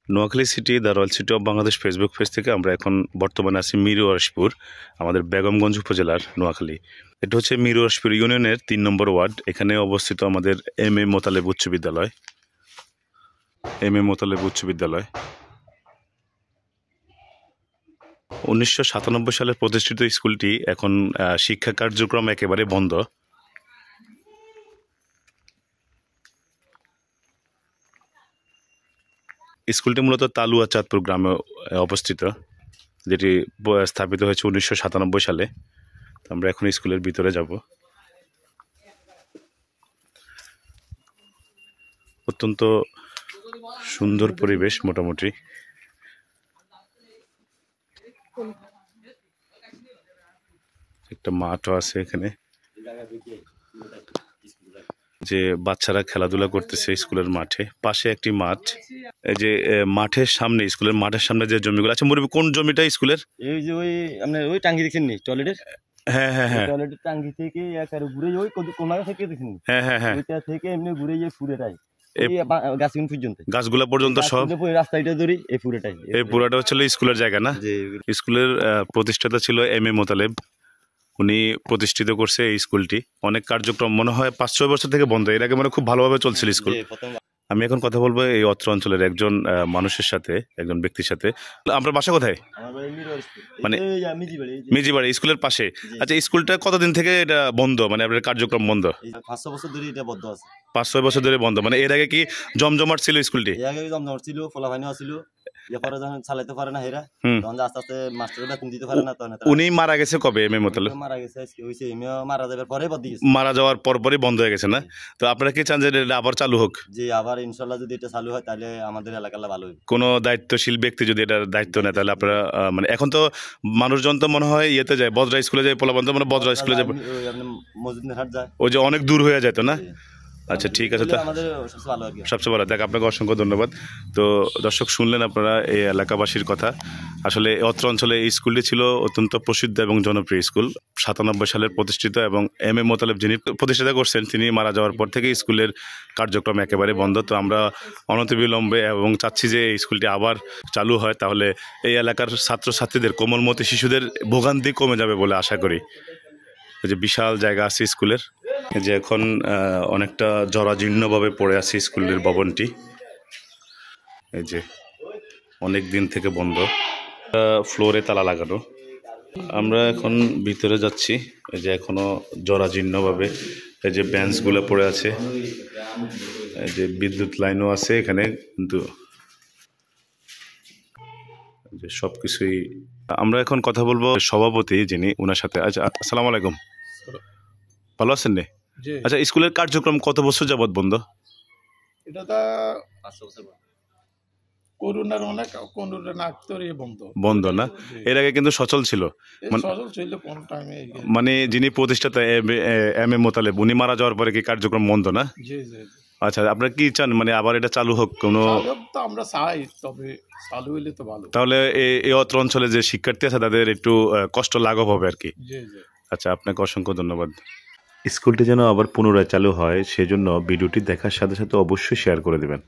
Noakhali city the royal city of Bangladesh Facebook page থেকে আমরা এখন বর্তমানে আছি মিরওয়াশপুর, আমাদের বেগমগঞ্জ উপজেলার নোয়াখালী। এটা হচ্ছে মিরওয়াশপুর ইউনিয়নের ৩ নম্বর ওয়ার্ড। এখানে অবস্থিত আমাদের এম এ মোতালেব উচ্চ বিদ্যালয়। ১৯৯৭ সালে প্রতিষ্ঠিত স্কুলটি এখন শিক্ষা কার্যক্রম একেবারে বন্ধ। স্কুলটি মূলত তালুয়া চাঁদপুর গ্রামে অবস্থিত, যেটি স্থাপিত হয়েছে ১৯৯৭ সালে। আমরা এখন স্কুলের ভিতরে যাব। অত্যন্ত সুন্দর পরিবেশ, মোটামুটি একটা মাঠও আছে এখানে, যে বাচ্চারা খেলাধুলা করতেছে স্কুলের মাঠে। পাশে একটি মাঠ, এই যে মাঠের সামনে, স্কুলের মাঠের সামনে যে জমিগুলো আছে। মুরব্বি, কোন জমিটা স্কুলের? এই যে ওই আপনার ওই টাঙ্গি দেখছেন নি টয়লেটের? হ্যাঁ হ্যাঁ হ্যাঁ, টয়লেটের টাঙ্গি থেকে একারে ঘুরে ওই কোনাটা থেকে দেখছেন? হ্যাঁ হ্যাঁ হ্যাঁ, ওইটা থেকে এমনি ঘুরে এই পুরোটাই গাছগুলা পর্যন্ত সব রাস্তাটা ধরি এই পুরোটা হচ্ছিল স্কুলের জায়গা না? স্কুলের প্রতিষ্ঠাতা ছিল এম এ মোতালেব। উনি প্রতিষ্ঠিত করছে এই স্কুলটি। অনেক কার্যক্রম মনে হয় ৫-৬ বছর থেকে বন্ধ। এর আগে মানে খুব ভালোভাবে চলছিল স্কুল। আমি এখন কথা বলবো এই অত্র অঞ্চলের একজন মানুষের সাথে, একজন ব্যক্তির সাথে। আপনার বাসা কোথায়? মানে মিজিবাড়ি, স্কুলের পাশে। আচ্ছা, স্কুলটা কতদিন থেকে এটা বন্ধ, মানে আপনার কার্যক্রম বন্ধ? ৫-৬ বছর ধরে এটা বন্ধ আছে। ৫-৬ বছর ধরে বন্ধ। মানে এর আগে কি জমজমাট ছিল স্কুলটি? এর আগে জমজমাট ছিল, ফলাফানিও ছিল। এরপরে যখন চালাইতে পারে না এরা, তখন আস্তে আস্তে মাস্টার বেতন দিতে পারে না। তখন উনি মারা গেছে কবে? এম এ মোতালেব মারা গেছে, হইছে এমএ মারা যাবার পরে বন্ধ গেছে। মারা যাওয়ার পরপরই বন্ধ হয়ে গেছে না? তো আপনারা কি চান যে এটা আবার চালু হোক? জি, আবার ইনশাআল্লাহ যদি এটা চালু হয় তাহলে আমাদের এলাকার ভালো হবে। কোনো দায়িত্বশীল ব্যক্তি যদি এটার দায়িত্ব নেয় তাহলে আপনারা মানে এখন তো মানুষজন তো মনে হয় ইয়েতে যায়, বজরা স্কুলে যায়, পোলাবন্ধ মানে বজরা স্কুলে যায়, মসজিদের হাট যায়, ওই যে অনেক দূর হয়ে যায় তো না? আচ্ছা, ঠিক আছে। তো আমাদের সবচেয়ে ভালো দেখ, আপনাকে অসংখ্য ধন্যবাদ। তো দর্শক, শুনলেন আপনারা এই এলাকাবাসীর কথা। আসলে অত্র অঞ্চলে এই স্কুলটি ছিল অত্যন্ত প্রসিদ্ধ এবং জনপ্রিয় স্কুল। ৯৭ সালের প্রতিষ্ঠিত, এবং এম এ মোতালেব যিনি প্রতিষ্ঠাতা করছেন তিনি মারা যাওয়ার পর থেকে স্কুলের কার্যক্রম একেবারে বন্ধ। তো আমরা অনতিবিলম্বে এবং চাচ্ছি যে এই স্কুলটি আবার চালু হয়, তাহলে এই এলাকার ছাত্রছাত্রীদের, কোমলমতি শিশুদের ভোগান্তি কমে যাবে বলে আশা করি। যে বিশাল জায়গা আছে স্কুলের, যে এখন অনেকটা জরাজীর্ণভাবে পড়ে আছে স্কুলের ভবনটি। এই যে অনেক দিন থেকে বন্ধ, ফ্লোরে তালা লাগানো। আমরা এখন ভিতরে যাচ্ছি। এই যে এখনো জরাজীর্ণভাবে এই যে বেঞ্চগুলো পড়ে আছে, এই যে বিদ্যুৎ লাইনও আছে এখানে, কিন্তু যে সবকিছুই। আমরা এখন কথা বলবো সভাপতি যিনি, ওনার সাথে। আচ্ছা, আসসালামু আলাইকুম, ভালো আছেন নে? আচ্ছা, স্কুলের কার্যক্রম কত বছর যাবত বন্ধ? এটা তো ৫ বছর করোনার অনেক বন্ধ না? এর আগে কিন্তু সচল ছিল। মানে যিনি প্রতিষ্ঠাতা এম এ মোতালেব, উনি মারা যাওয়ার পরে কি কার্যক্রম বন্ধ না? আচ্ছা, আপনারা কি চান, মানে আবার এটা চালু হোক? কোনো আমরা চাই, তবে চালু হইলে তো ভালো। তাহলে এই অত্র অঞ্চলে যে শিক্ষার্থী আছে তাদের একটু কষ্ট লাঘব হবে আর কি। আচ্ছা, আপনাকে অসংখ্য ধন্যবাদ। স্কুলটি যেন আবার পুনরায় চালু হয়, সেজন্য ভিডিওটি দেখার সাথে সাথে অবশ্যই শেয়ার করে দেবেন।